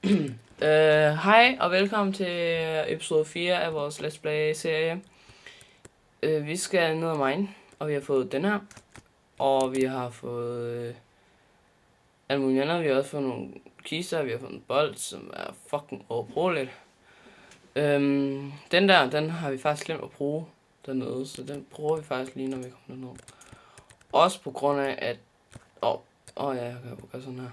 Hej og velkommen til episode 4 af vores Let's Play-serie. Vi skal ned ad mine, og vi har fået den her. Og vi har fået alt muligt andet. Vi har også fået nogle kister, vi har fået en bold, som er fucking overbrugeligt. Den har vi faktisk glemt at bruge dernede, så den bruger vi faktisk lige, når vi kommer derned. Også på grund af, at... ja, jeg kan gøre sådan her.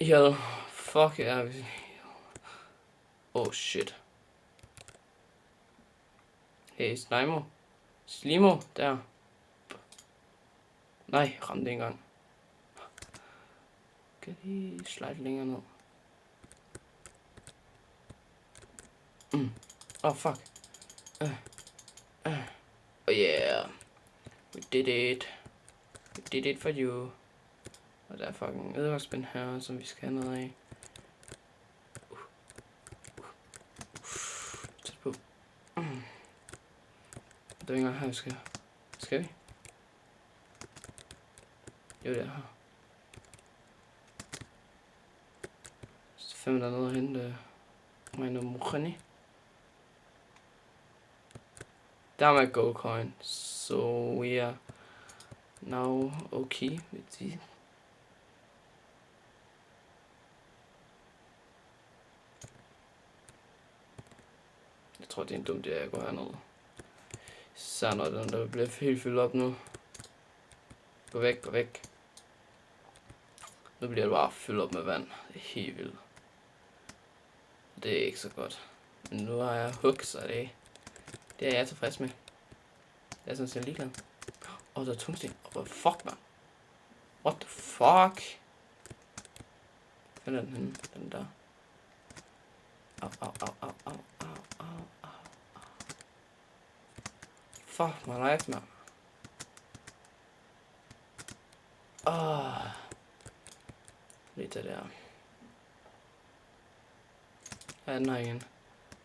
Heal. Fuck ja. Oh shit. Hey, Slimo, der. Nej, ramte det engang. Kan lige slide længere ned. Oh fuck. Oh yeah. We did it. We did it for you. Og der er fucking edderkopspind her, som vi skal have noget af. Tæt på. Det er ikke engang her, vi skal. Skal vi? Jo, det er her. Så fem der nede og hente mig noget money. Der er my gold coin. So we are now okay with this. Jeg tror, det er en dum idé, at jeg går hernede. Så når den der bliver helt fyldt op nu. Gå væk. Nu bliver det bare fyldt op med vand. Det er helt vildt. Det er ikke så godt. Men nu har jeg hook, så det er jeg tilfreds med. Jeg er sådan set ligeglad. Der er tungsten. What the fuck, man? What the fuck? Hvad er den henne? Den der. Au. Fuck my life, man. Lige det der. Hvad er den her igen?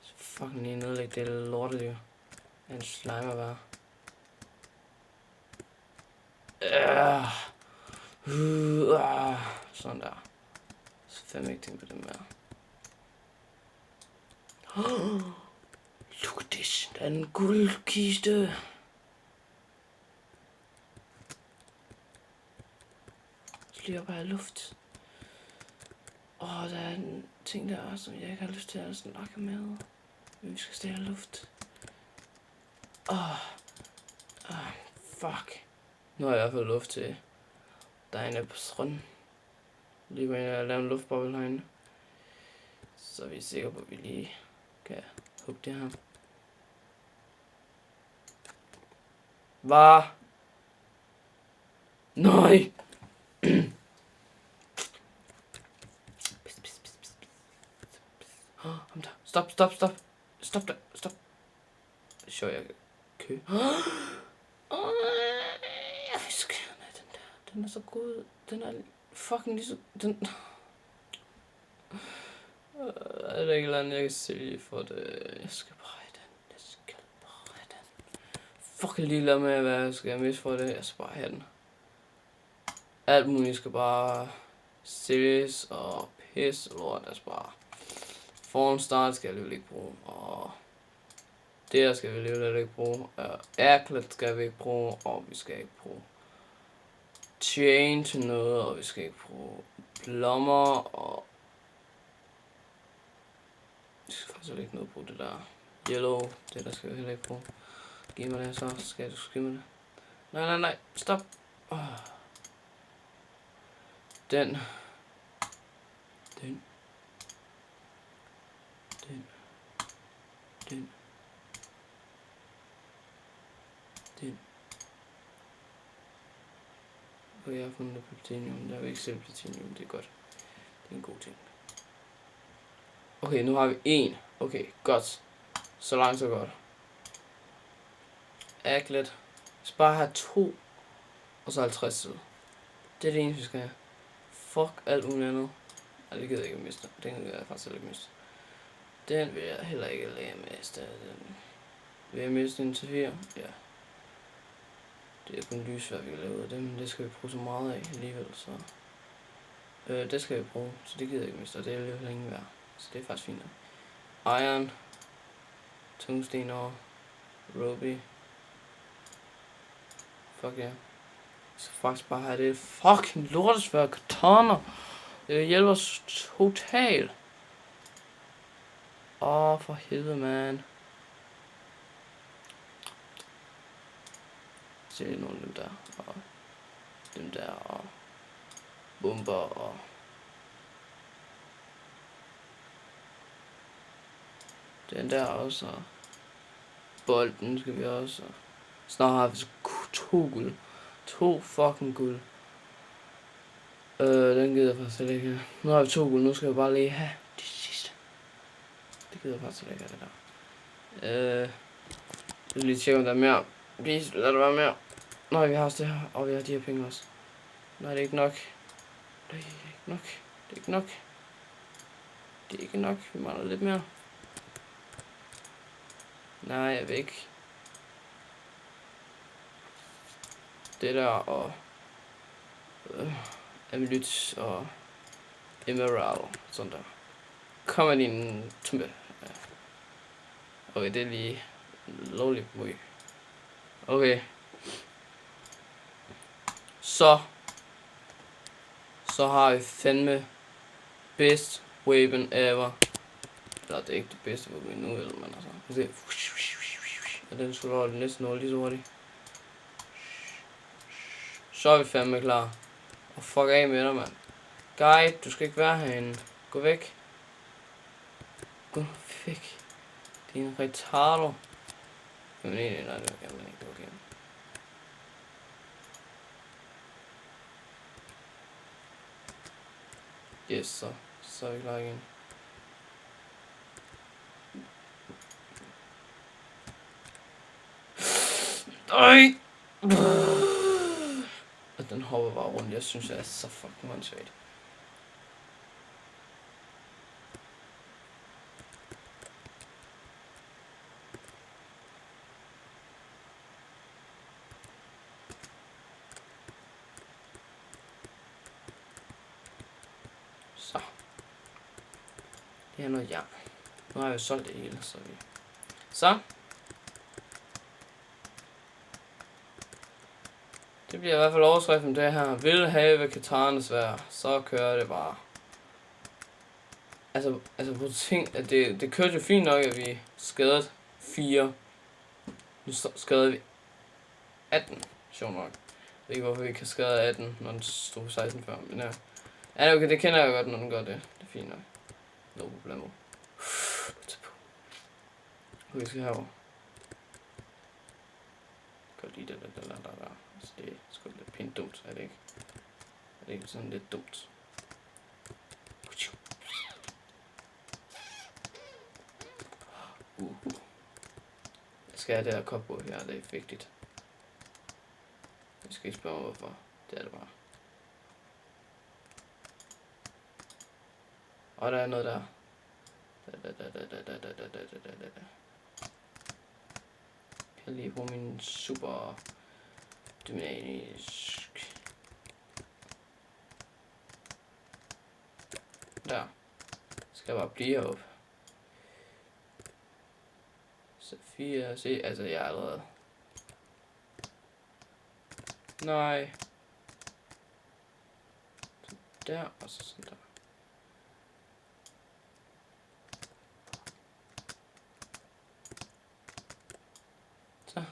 Så fucking lige nedlægge det lortedyr. En slimer bare. Sådan der. Så fandme ikke tænke på dem her. Look at this. Der er en guldkiste. Så lige op af luft. Der er en ting der, som jeg ikke har lyst til at snakke med. Men vi skal stille luft. Fuck. Nu har jeg i hvert fald luft til derinde på stranden. Lige går ind og laver en luftboble herinde. Så er vi sikre på, at vi lige kan hugge det her. Hvad? Nej! Ham der. Stop der. Sjov, jeg kan kø. Jeg husker den der. Den er så god. Den er fucking lige så... Den... Er der ikke et eller andet, jeg kan sælge for det? Jeg skal bare have den. Fucking ligeglad med, hvad jeg skal have mest for det. Jeg skal bare have den. Alt muligt skal bare sælges og pisse lort. Jeg skal bare... For en start skal jeg alligevel ikke bruge. Og det her skal vi alligevel ikke bruge. Airclad skal vi ikke bruge. Og vi skal ikke bruge chain til noget. Og vi skal ikke bruge blommer. Og vi skal faktisk ikke noget bruge det der yellow. Det der skal vi heller ikke bruge. Giv mig det så. Skal du give mig det? Nej. Stop. Den. Og jeg har fundet det platinium. Jeg vil ikke sælge platinium. Det er godt. Det er en god ting. Okay, nu har vi en. Okay, godt. Så langt, så godt. Aglet. Vi skal bare have 2. Og så 50 side. Det er det eneste, vi skal have. Fuck alt muligt andet. Nej, det gider jeg ikke miste. Den gider jeg faktisk ikke miste. Den vil jeg heller ikke lade miste. Den vil jeg miste en til 4. Ja. Det er kun lysvær, vi kan lave ud af det, men det skal vi bruge så meget af alligevel, så... det skal vi bruge, så det gider jeg ikke miste, og det er alligevel ingen værd. Så det er faktisk fint. Iron, tungsten og ruby. Fuck ja. Så faktisk bare have det fucking lortesvær katana. Det hjælper os totalt. For helvede, man. Se lige nogle af dem der. Og dem der. Og bomber og... Den der også. Og bolden skal vi også. Snart har vi så 2 guld. 2 fucking guld. Den gider jeg faktisk ikke. Nu har vi 2 guld, nu skal jeg bare lige have de sidste. Det gider jeg faktisk ikke, det der. Jeg vil lige tjekke, om der er mere. Please, lad der være mere. Nej, vi har også det her, og vi har de her penge også. Nej, det er ikke nok. Det er ikke nok. Det er ikke nok. Det er ikke nok. Vi mangler lidt mere. Nej, jeg vil ikke. Det der og Amulet og Emerald, sådan der. Kommer din tumpe. Okay, det er lige lovligt muy. Okay. Så har vi fandme best weapon ever. Eller det er ikke det bedste weapon nu, eller man altså. Og den skulle holde næsten over lige så hurtigt. Så er vi fandme klar. Og fuck af med dig, mand. Guide, du skal ikke være herinde. Gå væk. Gå væk. Det er en retardo. Men nej, det var ikke. Det var okay. Yes, så er vi klar igen. Ej! Og den hopper bare rundt. Jeg synes, det er så fucking åndssvagt. Så. Det er noget jern. Nu har jeg jo solgt det hele, så vi... Så. Det bliver i hvert fald overskriften det her. Vil have katanesvær, så kører det bare. Altså på ting, at det kørte jo fint nok, at vi skadede 4. Nu skadede vi 18. Sjovt nok. Jeg ved ikke, hvorfor vi kan skade 18, når den stod 16 før. Men ja. Ja, okay, det kender jeg godt, når den gør det. Det er fint nok. No problem. Okay, vi skal herover. Godt lide det der. Altså, det er sgu lidt pænt dumt, er det ikke? Er det ikke sådan lidt dumt? Jeg skal have det her kop på her, det er vigtigt. Jeg skal ikke spørge mig hvorfor. Det er det bare. Og der er noget der. Jeg kan lige bruge min super dynamisk. Der. Skal jeg bare blive heroppe. Så 4, se, altså jeg er allerede. Nej. Så der, og så sådan der.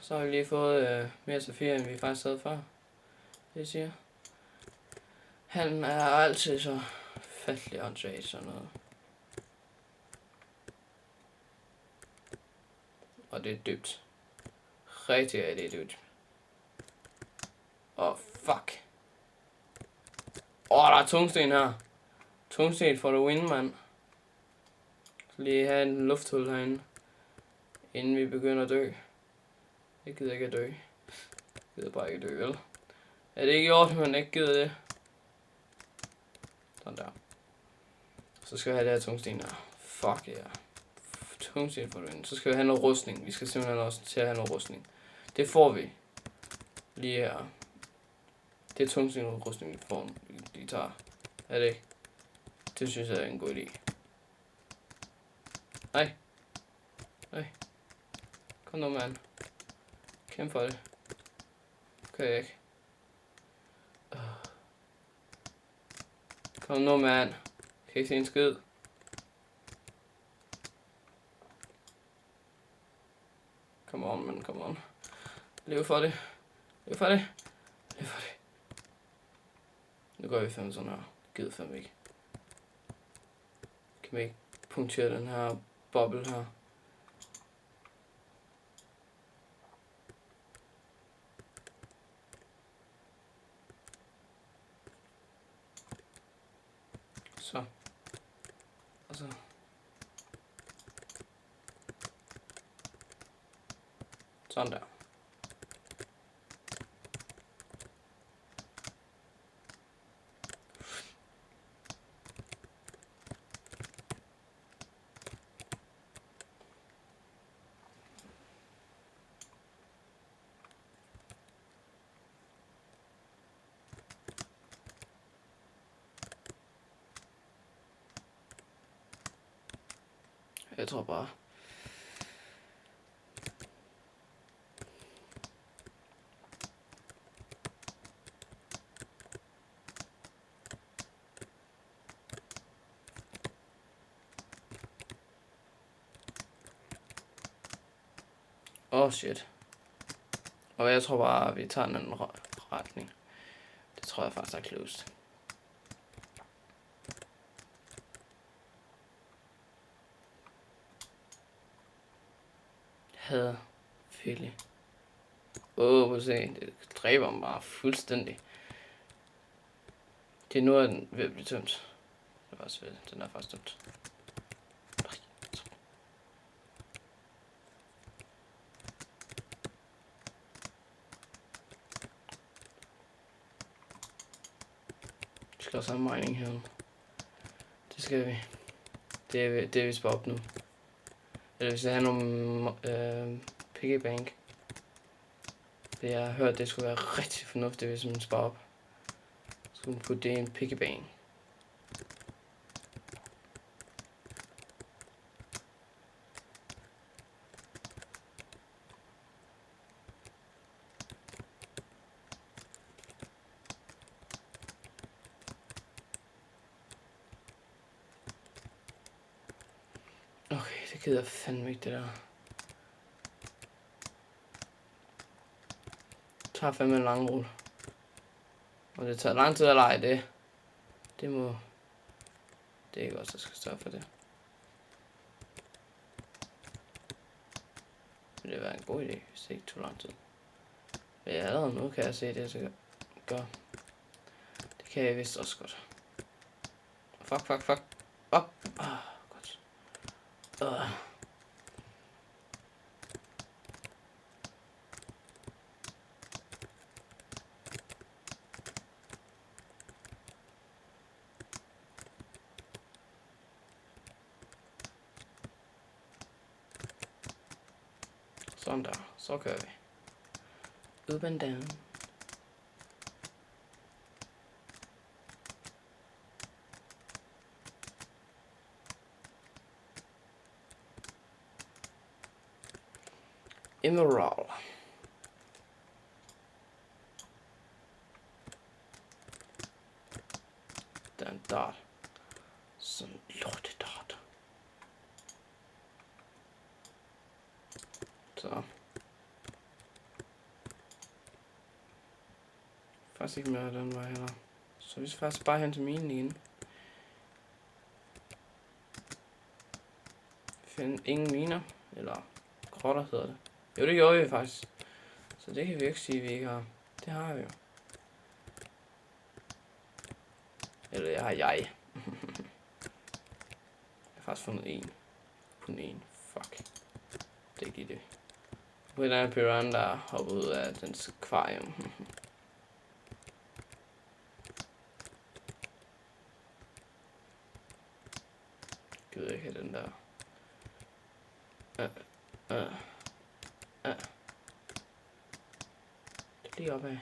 Så har vi lige fået mere Safir, end vi faktisk havde før. Det siger. Han er altid så fattelig åndssvagt sådan noget. Og det er dybt. Rigtig dybt. Fuck. Der er tungsten her. Tungsten for the win, mand. Så lige have en lufthul herinde. Inden vi begynder at dø. Jeg gider ikke at dø. Jeg gider bare ikke at dø, vel? Er det ikke i orden, man ikke gider det? Sådan der. Så skal vi have det her tungsten her. Fuck ja. Yeah. Tungsten for den. Så skal vi have noget rustning. Vi skal simpelthen også til at have noget rustning. Det får vi. Lige her. Det er tungsindsrustning, vi får de tager. Er det ikke? Det synes jeg er en god idé. Nej. Nej. Kom nu, mand. Kæmpe for det. Kan jeg ikke. Kom nu, mand. Kan ikke se en skid. Come on, man. Come on. Lev for det. Lev for det. Lev for det. Nu går vi fem sådan her. Gider fem ikke. Kan vi ikke punktere den her boble her? Så. Og så. Sådan der. Jeg tror bare. Shit. Og jeg tror bare, at vi tager en anden retning. Det tror jeg faktisk er klogest. Hader virkelig. Prøv at se. Det dræber mig bare fuldstændig. Det er nu, at den ved at blive tømt. Det var også ved. Den er faktisk tømt. Vi skal også have mining her. Det skal vi. Det er vi sparer op nu. Eller hvis jeg har nogle piggy bank. Jeg har hørt, det skulle være rigtig fornuftigt, hvis man sparer op. Så skulle man putte det i en piggy bank. Okay, det gider fandme ikke det der. Det tager fandme en lang rulle. Og det tager lang tid at lege det. Det må... Det er ikke også, der skal stå for det. Det vil være en god idé, hvis det ikke tog lang tid. Men allerede nu kan jeg se det, så gør. Det kan jeg vist også godt. Fuck. Op. Godt. Sådan der. Så kører vi. Up and down. Emerald. Den der. Sådan lortedart. Så. Faktisk ikke mere den vej heller. Så vi skal faktisk bare hen til minen igen. Find ingen miner. Eller grotter hedder det. Jo, det gjorde vi faktisk. Så det kan vi ikke sige, at vi ikke har. Det har vi jo. Eller jeg har jeg. Jeg har faktisk fundet en. Kun en. Fuck. Det er ikke lige det. På en anden piranha, der hopper ud af dens akvarium. Gider ikke have den der. Det lige opad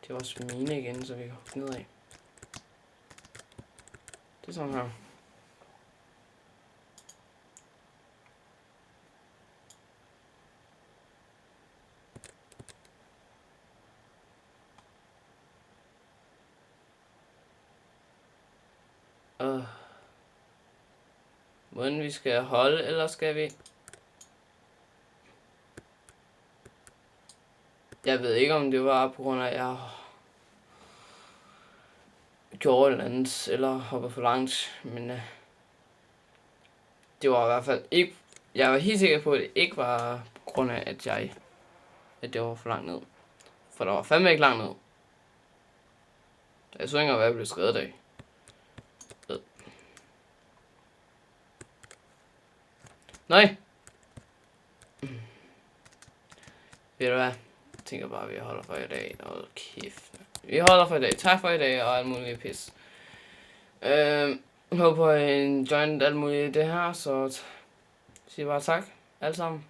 til vores mine igen, så vi kan hugge nedad. Det er sådan her. Hvordan vi skal holde, eller skal vi? Jeg ved ikke, om det var på grund af, at jeg gjorde et eller andet, eller hoppede for langt, men det var i hvert fald ikke. Jeg var helt sikker på, at det ikke var på grund af, at det var for langt ned. For der var fandme ikke langt ned. Jeg så ikke engang, hvad jeg blev skrevet af. Nej! Ved du hvad? Jeg tænker bare, at vi holder for i dag. Hold kæft. Vi holder for i dag. Tak for i dag og alt muligt pis. Håber I enjoyed alt muligt det her, så siger bare tak alle sammen.